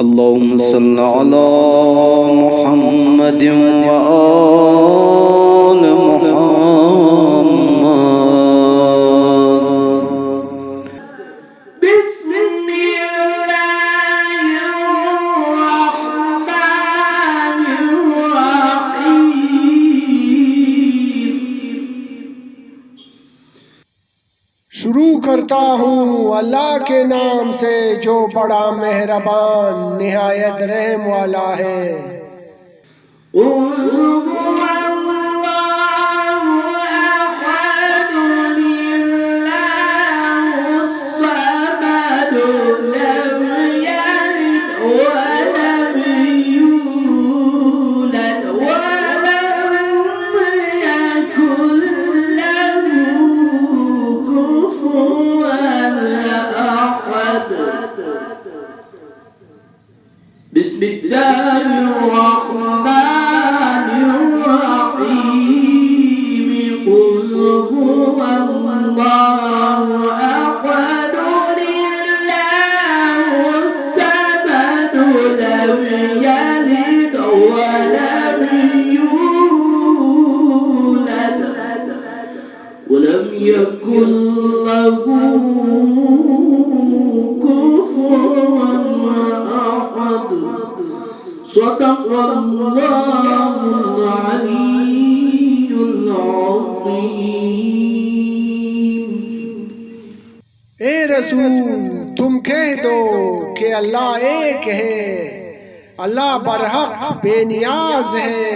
अल्लाहुम्मा सल्ली अला मुहम्मद व आल मुहम्मद। शुरू करता हूँ अल्लाह के नाम से जो बड़ा मेहरबान निहायत रहम वाला है। ولم يكن له كفوا أحد صدق الله العلي العظيم। ए रसूल तुम कह दो कि अल्लाह एक है, अल्लाह बरहक बेनियाज है,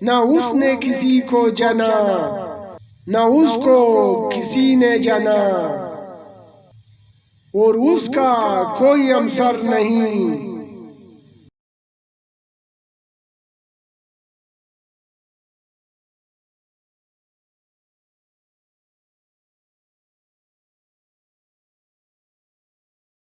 न उसने किसी को जना न उसको किसी ने जाना, और उसका कोई हमसर नहीं।